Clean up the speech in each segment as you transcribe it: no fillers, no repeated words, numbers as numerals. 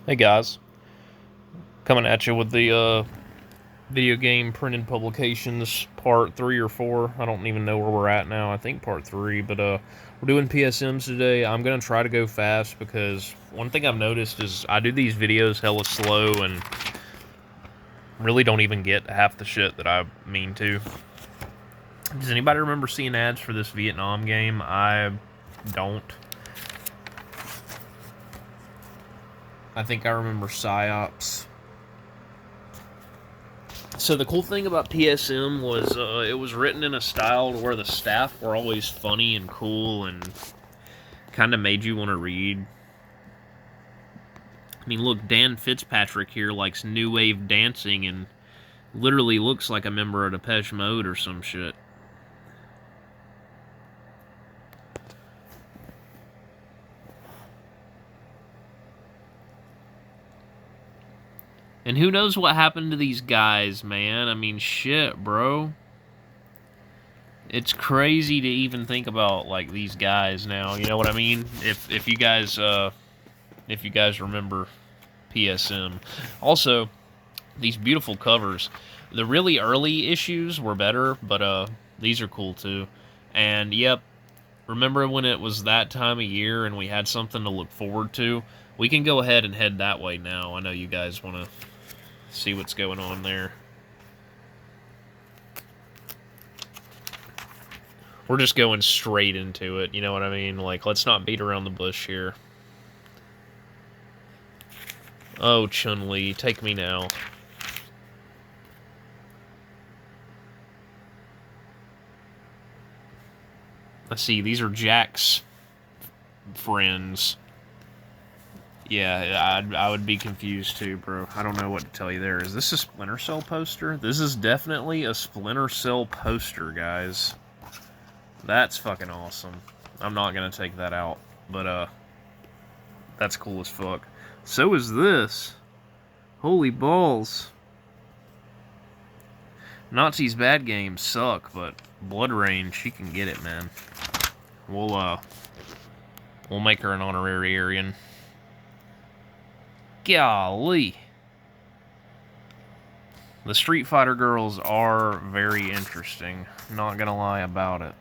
Hey guys, coming at you with the video game printed publications part 3 or 4. I don't even know where we're at now. I think part 3, but we're doing PSMs today. I'm going to try to go fast because one thing I've noticed is I do these videos hella slow and really don't even get half the shit that I mean to. Does anybody remember seeing ads for this Vietnam game? I don't. I think I remember PsyOps. So the cool thing about PSM was it was written in a style where the staff were always funny and cool and kind of made you want to read. I mean, look, Dan Fitzpatrick here likes new wave dancing and literally looks like a member of Depeche Mode or some shit. And who knows what happened to these guys, man? I mean, shit, bro. It's crazy to even think about like these guys now. You know what I mean? If you guys remember PSM. Also, these beautiful covers. The really early issues were better, but these are cool too. And yep, remember when it was that time of year and we had something to look forward to? We can go ahead and head that way now. I know you guys want to see what's going on there. We're just going straight into it, you know what I mean? Like, let's not beat around the bush here. Oh, Chun-Li, take me now. Let's see, these are Jack's friends. Yeah, I would be confused too, bro. I don't know what to tell you there. Is this a Splinter Cell poster? This is definitely a Splinter Cell poster, guys. That's fucking awesome. I'm not gonna take that out, but that's cool as fuck. So is this. Holy balls. Nazi's bad games suck, but Blood Rain, she can get it, man. We'll make her an honorary Aryan. Golly. The Street Fighter girls are very interesting. Not gonna lie about it.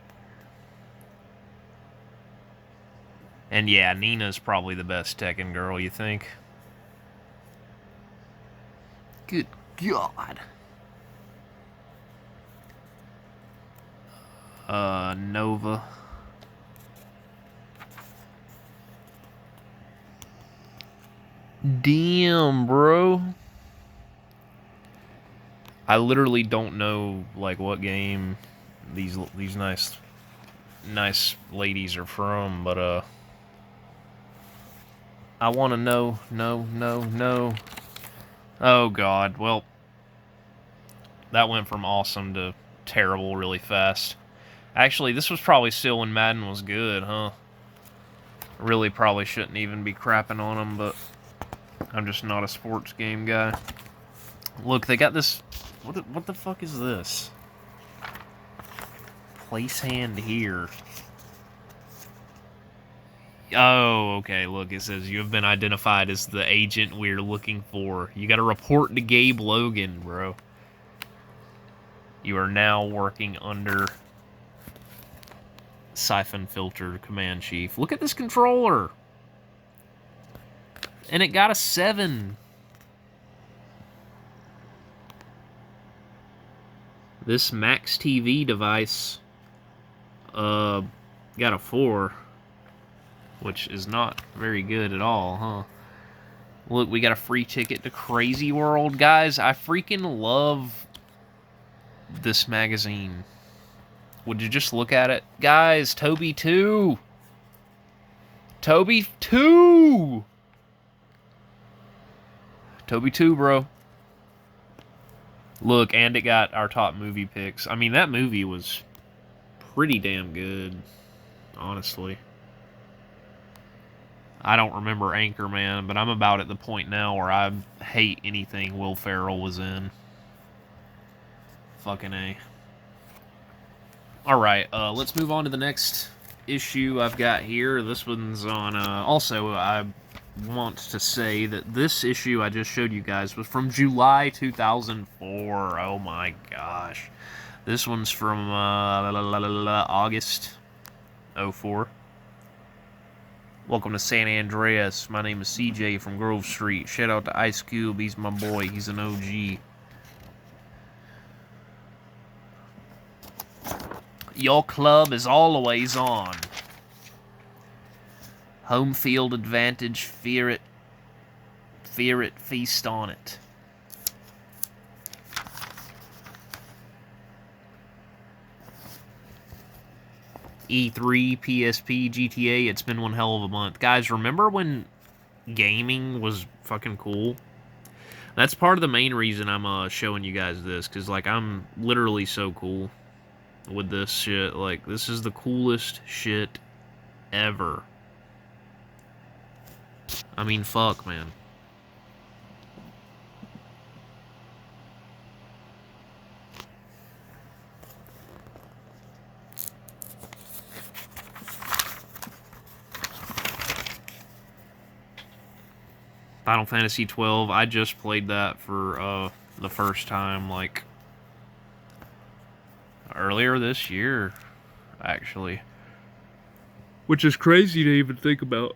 And yeah, Nina's probably the best Tekken girl, you think? Good God. Nova. Damn, bro. I literally don't know like what game these nice ladies are from, but I want to know. No. Oh God. Well, that went from awesome to terrible really fast. Actually, this was probably still when Madden was good, huh? Really probably shouldn't even be crapping on them, but I'm just not a sports game guy. Look, they got this. What the fuck is this? Place hand here. Oh, okay, look, it says you have been identified as the agent we're looking for. You gotta report to Gabe Logan, bro. You are now working under Siphon Filter Command Chief. Look at this controller! And it got a 7. This Max TV device got a 4, which is not very good at all, huh? Look, we got a free ticket to Crazy World. Guys, I freaking love this magazine. Would you just look at it? Guys, Toby 2! Toby 2! Toby 2, bro. Look, and it got our top movie picks. I mean, that movie was pretty damn good, honestly. I don't remember Anchorman, but I'm about at the point now where I hate anything Will Ferrell was in. Fucking A. Alright, let's move on to the next issue I've got here. This one's on, also, I wants to say that this issue I just showed you guys was from July 2004. Oh my gosh. This one's from August 04. Welcome to San Andreas. My name is CJ from Grove Street. Shout out to Ice Cube. He's my boy. He's an OG. Your club is always on. Home field advantage. Fear it. Fear it. Feast on it. E3, PSP, GTA, it's been one hell of a month. Guys, remember when gaming was fucking cool? That's part of the main reason I'm showing you guys this, because, like, I'm literally so cool with this shit. Like, this is the coolest shit ever. I mean, fuck, man. Final Fantasy 12, I just played that for the first time, like, earlier this year, actually. Which is crazy to even think about.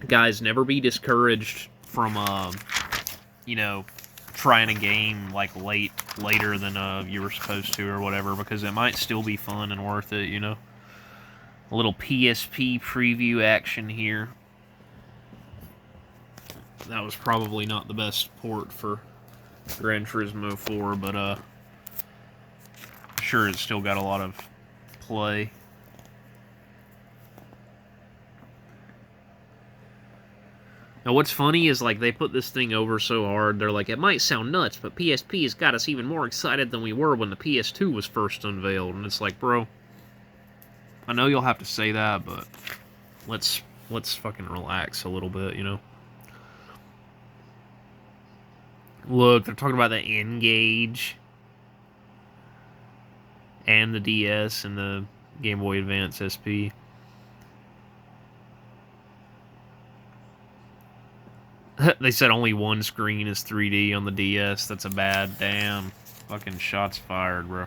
Guys, never be discouraged from, you know, trying a game, like, later than you were supposed to or whatever, because it might still be fun and worth it, you know? A little PSP preview action here. That was probably not the best port for Gran Turismo 4, but I'm sure it's still got a lot of play. Now what's funny is, like, they put this thing over so hard, they're like, it might sound nuts, but PSP has got us even more excited than we were when the PS2 was first unveiled. And it's like, bro, I know you'll have to say that, but let's fucking relax a little bit, you know? Look, they're talking about the N-Gage and the DS and the Game Boy Advance SP. They said only one screen is 3D on the DS. That's a bad damn. Fucking shots fired, bro.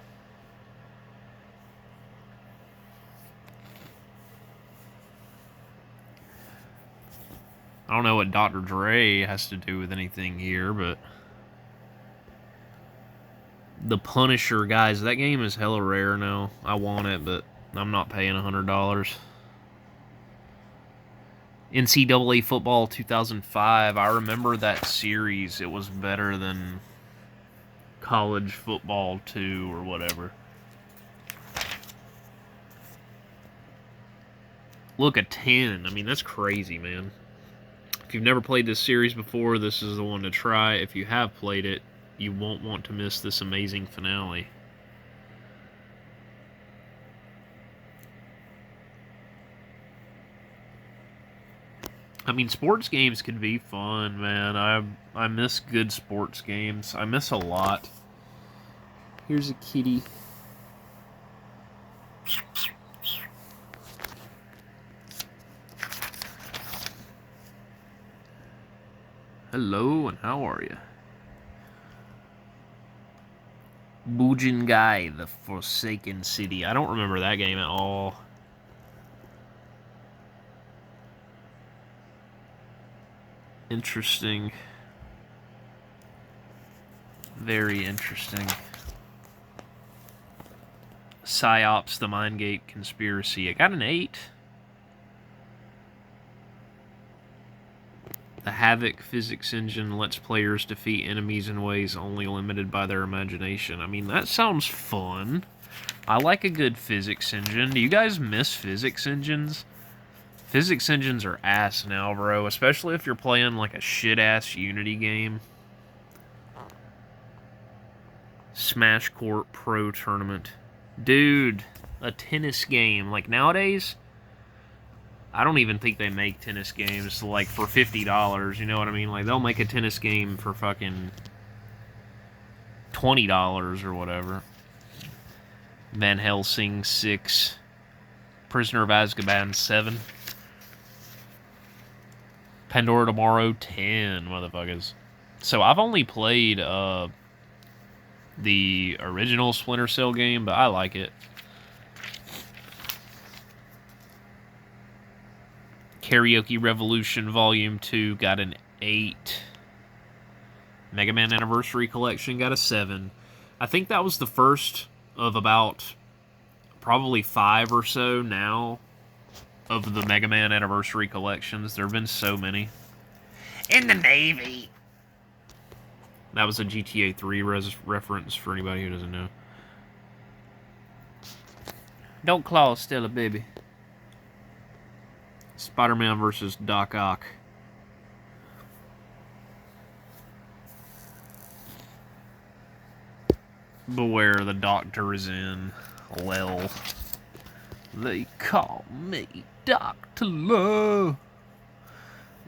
I don't know what Dr. Dre has to do with anything here, but the Punisher, guys, that game is hella rare now. I want it, but I'm not paying $100. NCAA Football 2005. I remember that series. It was better than College Football 2 or whatever. Look, a 10. I mean, that's crazy, man. If you've never played this series before, this is the one to try. If you have played it, you won't want to miss this amazing finale. I mean, sports games can be fun, man. I miss good sports games. I miss a lot. Here's a kitty. Hello, and how are you? Bujingai, the Forsaken City. I don't remember that game at all. Interesting. Very interesting. PsyOps, the Mindgate Conspiracy. I got an 8. The Havoc physics engine lets players defeat enemies in ways only limited by their imagination. I mean, that sounds fun. I like a good physics engine. Do you guys miss physics engines? Physics engines are ass now, bro. Especially if you're playing like a shit-ass Unity game. Smash Court Pro Tournament. Dude, a tennis game. Like, nowadays, I don't even think they make tennis games, like, for $50, you know what I mean? Like, they'll make a tennis game for fucking $20 or whatever. Van Helsing 6. Prisoner of Azkaban 7. Pandora Tomorrow 10, motherfuckers. So I've only played the original Splinter Cell game, but I like it. Karaoke Revolution Volume 2 got an 8. Mega Man Anniversary Collection got a 7. I think that was the first of about probably 5 or so now of the Mega Man Anniversary Collections. There have been so many. In the Navy! That was a GTA 3 reference for anybody who doesn't know. Don't claw Stella, baby. Spider-Man versus Doc Ock. Beware, the doctor is in. Well, they call me Dr. Love.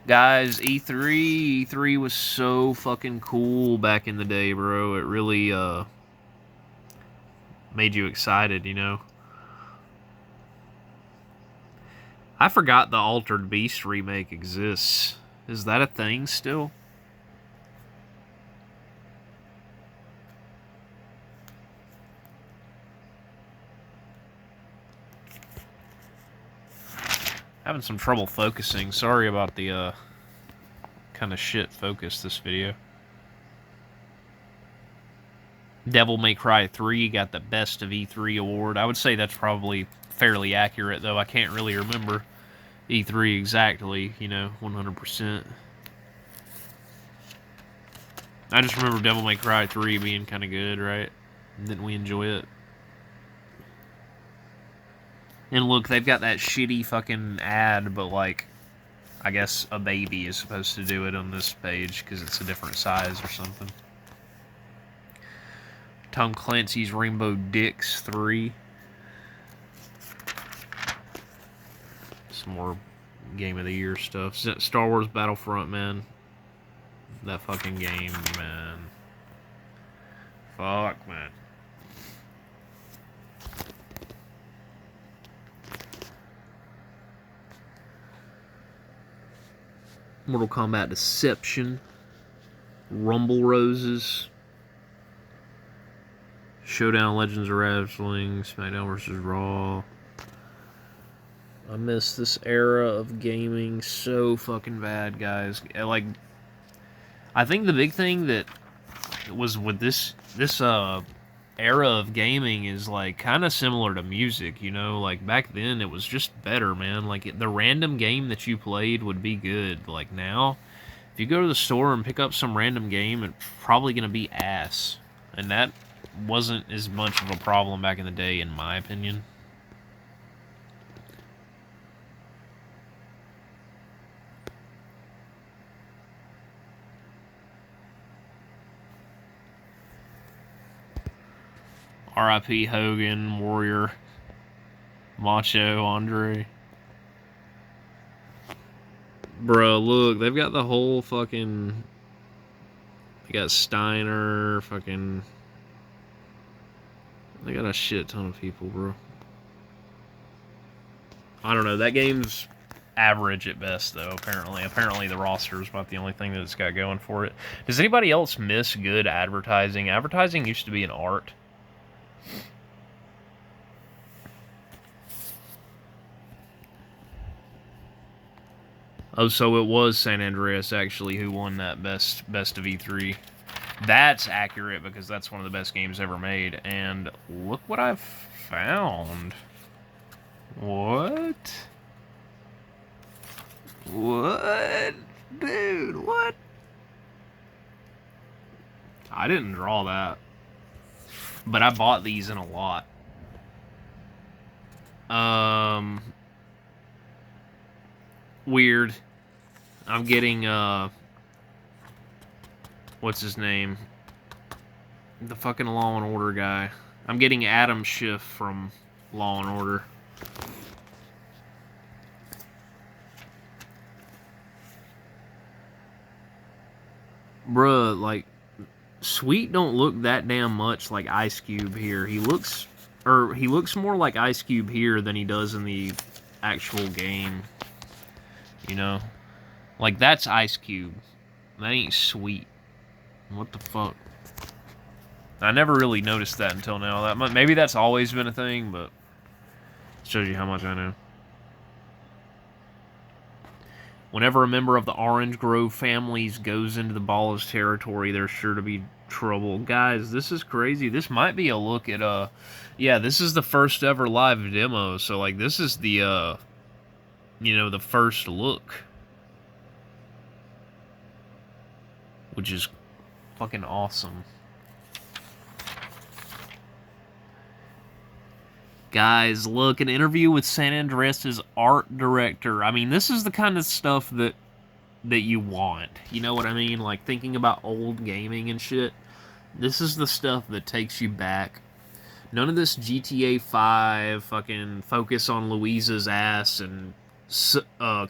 Guys, E3 was so fucking cool back in the day, bro. It really made you excited, you know. I forgot the Altered Beast remake exists. Is that a thing still? Having some trouble focusing. Sorry about the kind of shit focus this video. Devil May Cry 3 got the Best of E3 award. I would say that's probably fairly accurate, though I can't really remember E3 exactly, you know, 100%. I just remember Devil May Cry 3 being kind of good, right? Didn't we enjoy it? And look, they've got that shitty fucking ad, but like, I guess a baby is supposed to do it on this page because it's a different size or something. Tom Clancy's Rainbow Dicks 3. Some more Game of the Year stuff. Star Wars Battlefront, man. That fucking game, man. Fuck, man. Mortal Kombat Deception. Rumble Roses. Showdown Legends of Wrestling. SmackDown vs. Raw. I miss this era of gaming so fucking bad, guys. Like, I think the big thing that was with this era of gaming is like kind of similar to music, you know. Like back then, it was just better, man. Like the random game that you played would be good. Like now, if you go to the store and pick up some random game, it's probably gonna be ass, and that wasn't as much of a problem back in the day, in my opinion. R.I.P. Hogan, Warrior, Macho, Andre. Bro, look, they've got the whole fucking... They got Steiner, fucking... They got a shit ton of people, bro. I don't know, that game's average at best, though, apparently. Apparently the roster is about the only thing that it's got going for it. Does anybody else miss good advertising? Advertising used to be an art. Oh, so it was San Andreas, actually, who won that best of E3. That's accurate, because that's one of the best games ever made. And look what I've found. What? What? Dude, what? I didn't draw that. But I bought these in a lot. Weird. I'm getting, what's his name? The fucking Law and Order guy. I'm getting Adam Schiff from Law and Order. Bruh, like, Sweet don't look that damn much like Ice Cube here. He looks or he looks more like Ice Cube here than he does in the actual game. You know? Like, that's Ice Cube. That ain't Sweet. What the fuck? I never really noticed that until now. Maybe that's always been a thing, but it shows you how much I know. Whenever a member of the Orange Grove families goes into the Ballas territory, there's sure to be trouble. Guys, this is crazy. This might be a look at, yeah, this is the first ever live demo, so, like, this is the, you know, the first look. Which is fucking awesome. Guys, look, an interview with San Andreas' art director. I mean, this is the kind of stuff that you want. You know what I mean? Like, thinking about old gaming and shit. This is the stuff that takes you back. None of this GTA 5 fucking focus on Louisa's ass and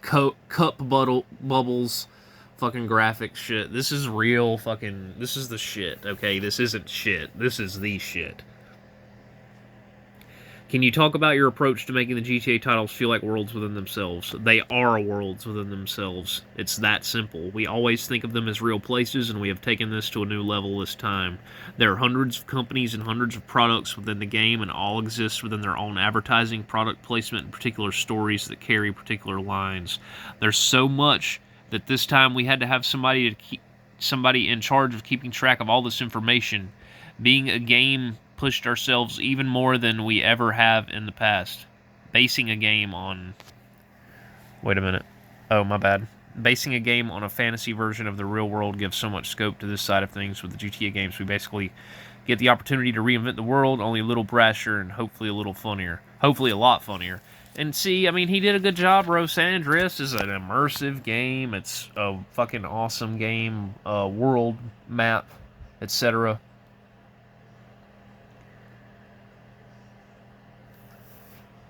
cup bubbles fucking graphic shit. This is real fucking... This is the shit, okay? This isn't shit. This is the shit. Can you talk about your approach to making the GTA titles feel like worlds within themselves? They are worlds within themselves. It's that simple. We always think of them as real places, and we have taken this to a new level this time. There are hundreds of companies and hundreds of products within the game, and all exist within their own advertising, product placement, and particular stories that carry particular lines. There's so much that this time we had to have somebody in charge of keeping track of all this information. Being a game pushed ourselves even more than we ever have in the past. Basing a game on... Wait a minute. Oh, my bad. Basing a game on a fantasy version of the real world gives so much scope to this side of things. With the GTA games, we basically get the opportunity to reinvent the world, only a little brasher and hopefully a little funnier. Hopefully a lot funnier. And see, I mean, he did a good job, bro. San Andreas is an immersive game. It's a fucking awesome game. World map, etc.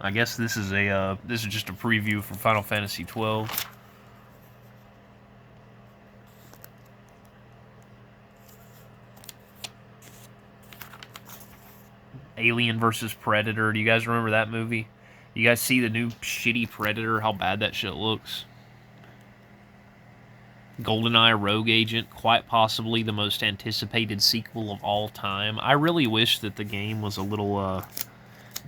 I guess this is just a preview for Final Fantasy 12. Alien vs. Predator. Do you guys remember that movie? You guys see the new shitty Predator? How bad that shit looks. GoldenEye Rogue Agent, quite possibly the most anticipated sequel of all time. I really wish that the game was a little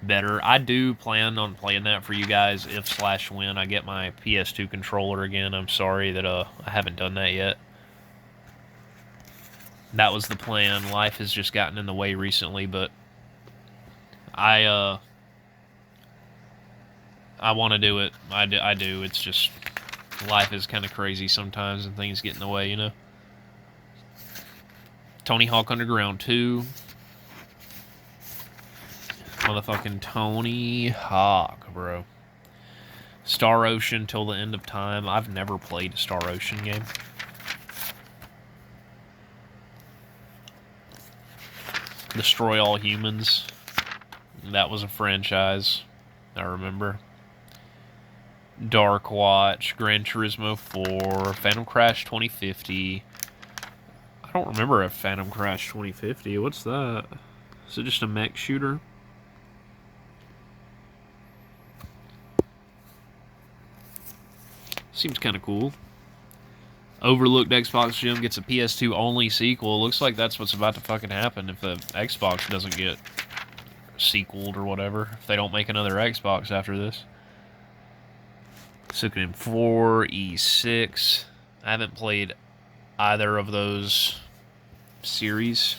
better. I do plan on playing that for you guys if/when I get my PS2 controller again. I'm sorry that I haven't done that yet. That was the plan. Life has just gotten in the way recently, but I want to do it. I do. It's just life is kind of crazy sometimes and things get in the way, you know. Tony Hawk Underground 2. Motherfucking Tony Hawk, bro. Star Ocean till the end of time. I've never played a Star Ocean game. Destroy All Humans. That was a franchise, I remember. Dark Watch, Gran Turismo 4, Phantom Crash 2050. I don't remember a Phantom Crash 2050. What's that? Is it just a mech shooter? Seems kind of cool. Overlooked Xbox Gym gets a PS2 only sequel. Looks like that's what's about to fucking happen if the Xbox doesn't get sequeled or whatever. If they don't make another Xbox after this. Suikoden 4, E6. I haven't played either of those series.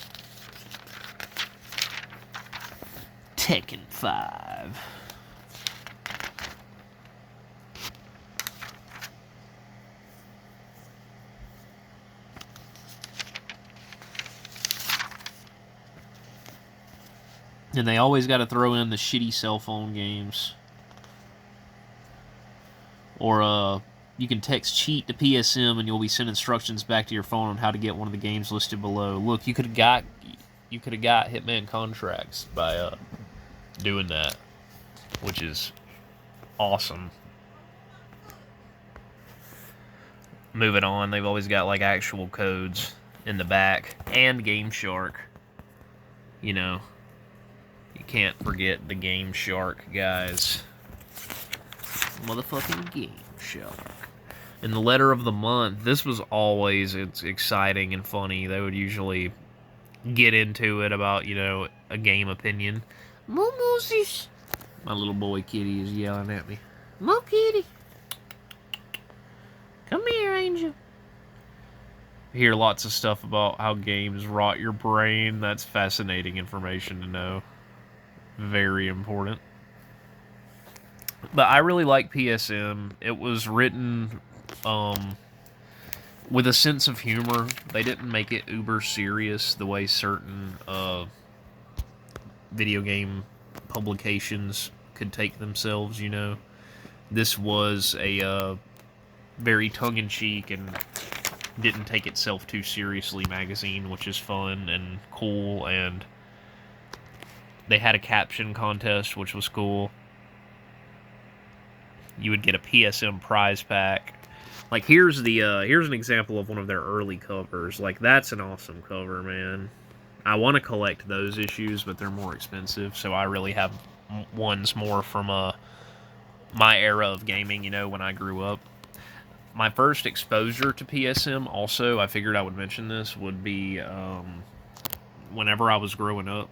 Tekken 5. And they always got to throw in the shitty cell phone games. Or, you can text cheat to PSM and you'll be sent instructions back to your phone on how to get one of the games listed below. Look, you could have got Hitman contracts by doing that, which is awesome. Moving on, they've always got like actual codes in the back and Game Shark. You know, You can't forget the Game Shark, guys. Motherfucking Game Shark. In the letter of the month, this was always exciting and funny. They would usually get into it about, you know, a game opinion. Moses. My little boy Kitty is yelling at me. Mo Kitty. Come here, Angel. I hear lots of stuff about how games rot your brain. That's fascinating information to know. Very important. But I really like PSM. It was written with a sense of humor. They didn't make it uber serious the way certain video game publications could take themselves, you know. This was a very tongue-in-cheek and didn't take itself too seriously magazine, which is fun and cool, and they had a caption contest, which was cool. You would get a PSM prize pack. Like, here's an example of one of their early covers. Like, that's an awesome cover, man. I want to collect those issues, but they're more expensive, so I really have ones more from my era of gaming, you know, when I grew up. My first exposure to PSM, also, I figured I would mention this, would be whenever I was growing up.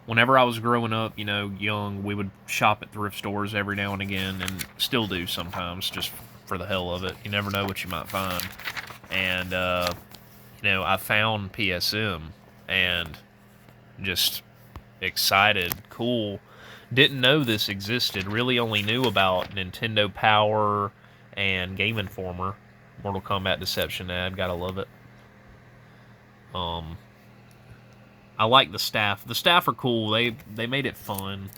Whenever I was growing up, you know, young, we would shop at thrift stores every now and again, and still do sometimes, just for the hell of it. You never know what you might find. And, you know, I found PSM, and just excited, cool. Didn't know this existed, really only knew about Nintendo Power and Game Informer. Mortal Kombat Deception ad, gotta love it. I like the staff. The staff are cool. They made it fun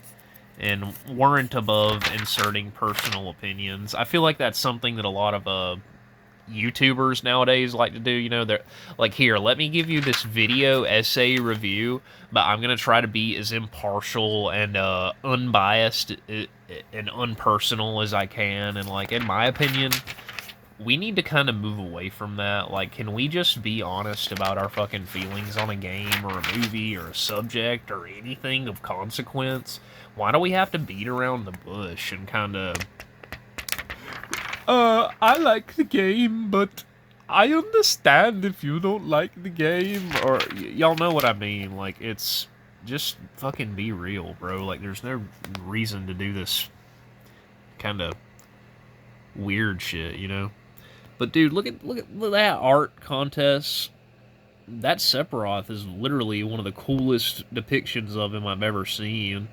and weren't above inserting personal opinions. I feel like that's something that a lot of YouTubers nowadays like to do. You know, they're like, here, let me give you this video essay review, but I'm gonna try to be as impartial and unbiased and unpersonal as I can. And like, in my opinion, we need to kind of move away from that. Like, can we just be honest about our fucking feelings on a game or a movie or a subject or anything of consequence? Why do we have to beat around the bush and kind of... I like the game, but I understand if you don't like the game, or y'all know what I mean. Like, it's just fucking be real, bro. Like, there's no reason to do this kind of weird shit, you know? But dude, look at that art contest. That Sephiroth is literally one of the coolest depictions of him I've ever seen.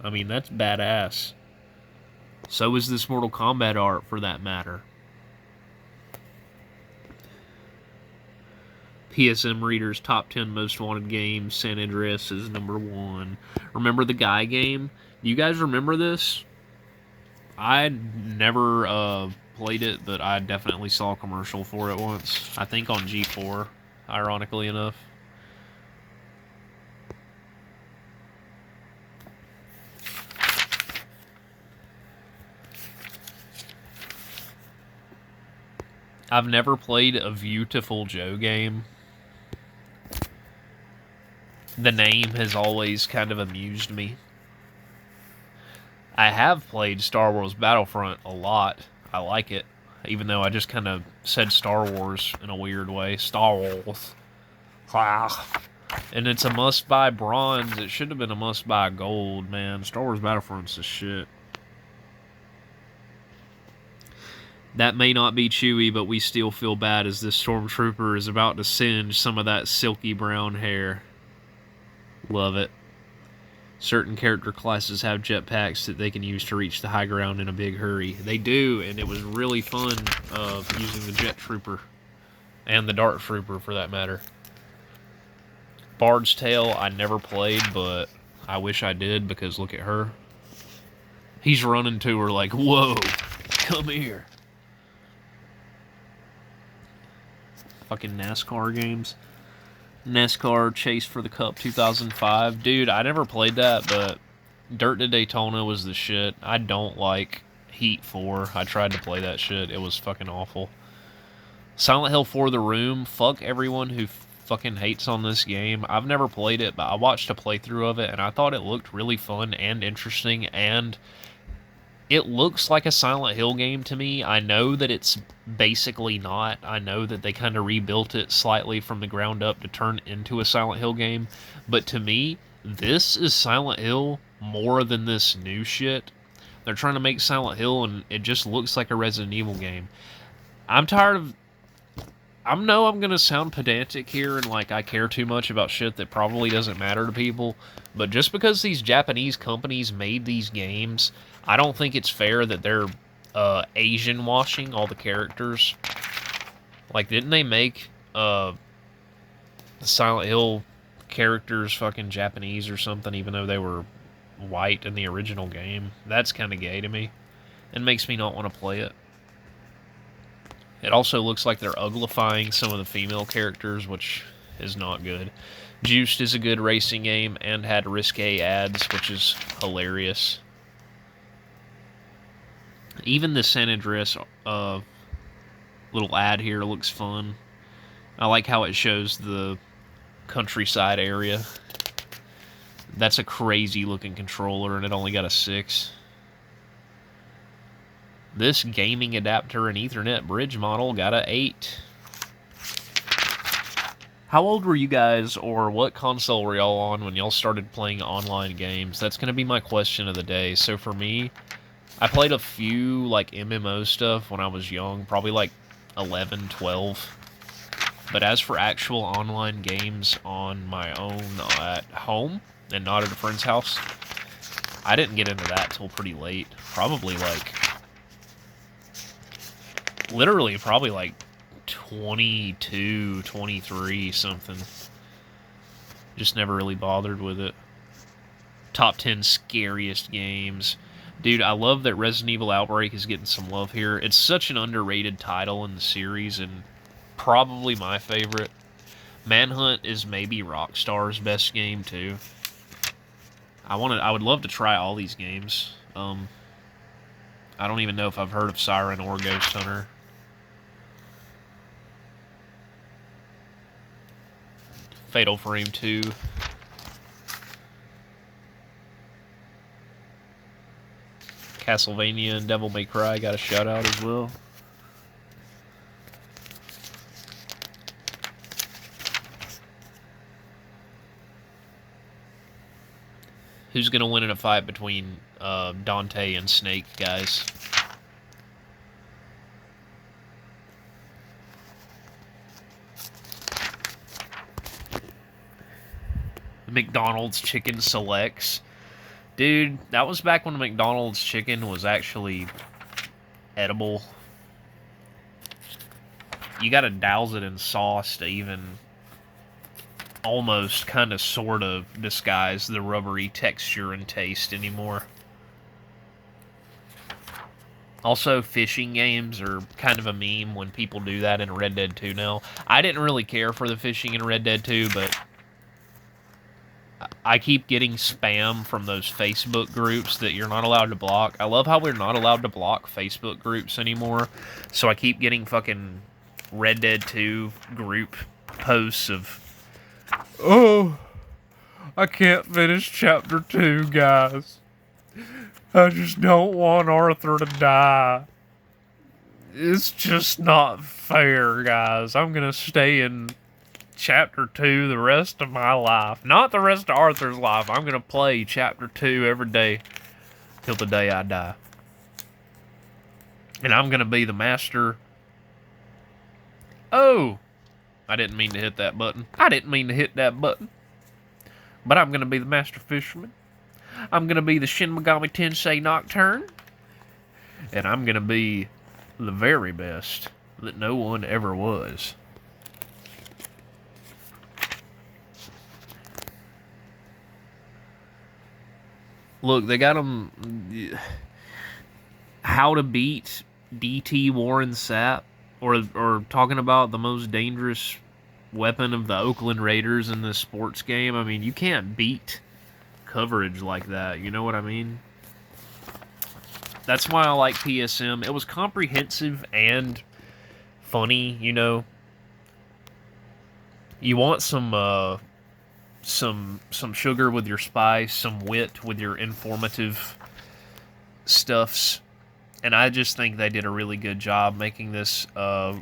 I mean, that's badass. So is this Mortal Kombat art, for that matter. PSM Reader's Top 10 Most Wanted Games. San Andreas is number 1. Remember the Guy game? Do you guys remember this? I never played it, but I definitely saw a commercial for it once. I think on G4, ironically enough. I've never played a Viewtiful Joe game. The name has always kind of amused me. I have played Star Wars Battlefront a lot. I like it, even though I just kind of said Star Wars in a weird way. Star Wars. And it's a must-buy bronze. It should have been a must-buy gold, man. Star Wars Battlefront's the shit. That may not be Chewie, but we still feel bad as this stormtrooper is about to singe some of that silky brown hair. Love it. Certain character classes have jetpacks that they can use to reach the high ground in a big hurry. They do, and it was really fun using the Jet Trooper. And the Dart Trooper, for that matter. Bard's Tale, I never played, but I wish I did, because look at her. He's running to her like, whoa, come here. Fucking NASCAR games. NASCAR Chase for the Cup 2005. Dude, I never played that, but Dirt to Daytona was the shit. I don't like Heat 4. I tried to play that shit. It was fucking awful. Silent Hill 4 The Room. Fuck everyone who fucking hates on this game. I've never played it, but I watched a playthrough of it, and I thought it looked really fun and interesting, and it looks like a Silent Hill game to me. I know that it's basically not. I know that they kind of rebuilt it slightly from the ground up to turn into a Silent Hill game, but to me, this is Silent Hill more than this new shit. They're trying to make Silent Hill, and it just looks like a Resident Evil game. I'm tired of... I know I'm going to sound pedantic here and like I care too much about shit that probably doesn't matter to people, but just because these Japanese companies made these games, I don't think it's fair that they're Asian washing all the characters. Like, didn't they make the Silent Hill characters fucking Japanese or something, even though they were white in the original game? That's kind of gay to me. It makes me not want to play it. It also looks like they're uglifying some of the female characters, which is not good. Juiced is a good racing game and had risque ads, which is hilarious. Even the San Andreas little ad here looks fun. I like how it shows the countryside area. That's a crazy looking controller, and it only got a 6. This gaming adapter and Ethernet bridge model got a 8. How old were you guys, or what console were y'all on when y'all started playing online games? That's going to be my question of the day. So for me, I played a few like MMO stuff when I was young, probably like 11, 12. But as for actual online games on my own at home and not at a friend's house, I didn't get into that till pretty late. Probably like... literally probably like 22, 23, something. Just never really bothered with it. Top 10 scariest games. Dude, I love that Resident Evil Outbreak is getting some love here. It's such an underrated title in the series, and probably my favorite. Manhunt is maybe Rockstar's best game, too. I would love to try all these games. I don't even know if I've heard of Siren or Ghost Hunter. Fatal Frame 2. Castlevania and Devil May Cry got a shout out as well. Who's going to win in a fight between Dante and Snake, guys? McDonald's chicken selects. Dude, that was back when McDonald's chicken was actually edible. You gotta douse it in sauce to even almost kind of sort of disguise the rubbery texture and taste anymore. Also, fishing games are kind of a meme when people do that in Red Dead 2 now. I didn't really care for the fishing in Red Dead 2, but I keep getting spam from those Facebook groups that you're not allowed to block. I love how we're not allowed to block Facebook groups anymore. So I keep getting fucking Red Dead 2 group posts of, oh, I can't finish Chapter 2, guys. I just don't want Arthur to die. It's just not fair, guys. I'm gonna stay in Chapter 2 the rest of my life. Not the rest of Arthur's life. I'm gonna play Chapter 2 every day till the day I die. And I'm gonna be the master. Oh! I didn't mean to hit that button. I didn't mean to hit that button. But I'm gonna be the master fisherman. I'm gonna be the Shin Megami Tensei Nocturne. And I'm gonna be the very best that no one ever was. Look, they got them... how to beat DT Warren Sapp, or talking about the most dangerous weapon of the Oakland Raiders in this sports game. I mean, you can't beat coverage like that, you know what I mean? That's why I like PSM. It was comprehensive and funny, you know. You want some sugar with your spice, some wit with your informative stuffs, and I just think they did a really good job making this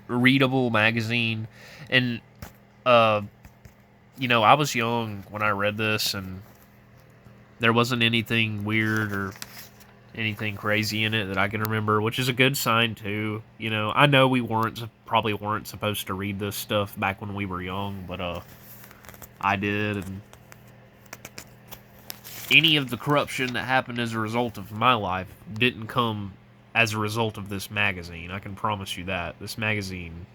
readable magazine. And uh, I was young when I read this, and there wasn't anything weird or anything crazy in it that I can remember, which is a good sign too. I know we probably weren't supposed to read this stuff back when we were young, but I did, and any of the corruption that happened as a result of my life didn't come as a result of this magazine. I can promise you that. This magazine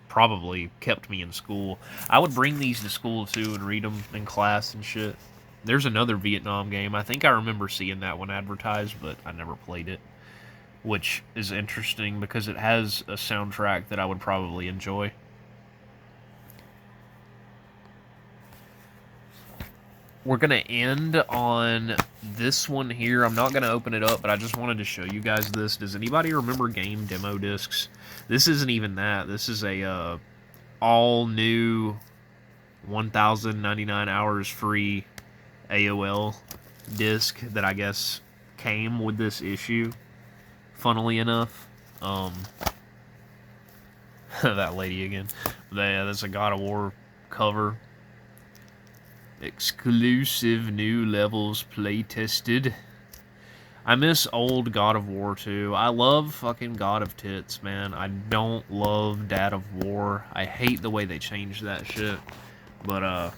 probably kept me in school. I would bring these to school too and read them in class and shit. There's another Vietnam game. I think I remember seeing that one advertised, but I never played it, which is interesting because it has a soundtrack that I would probably enjoy. We're going to end on this one here. I'm not going to open it up, but I just wanted to show you guys this. Does anybody remember game demo discs? This isn't even that. This is a all new 1,099 hours free AOL disc that I guess came with this issue, funnily enough. That lady again. Yeah, that's a God of War cover. Exclusive new levels play tested. I miss old God of War 2. I love fucking God of Tits, man. I don't love Dad of War. I hate the way they changed that shit. But,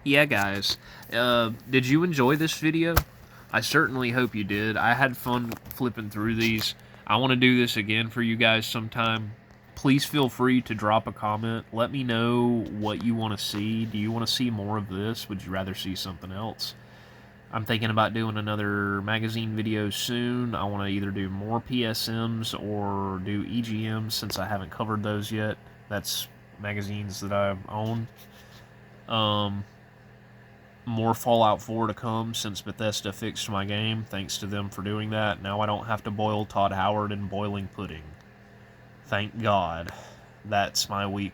yeah, guys. Did you enjoy this video? I certainly hope you did. I had fun flipping through these. I want to do this again for you guys sometime. Please feel free to drop a comment. Let me know what you want to see. Do you want to see more of this? Would you rather see something else? I'm thinking about doing another magazine video soon. I want to either do more PSMs or do EGMs since I haven't covered those yet. That's magazines that I own. More Fallout 4 to come since Bethesda fixed my game. Thanks to them for doing that. Now I don't have to boil Todd Howard in boiling pudding. Thank God. That's my week.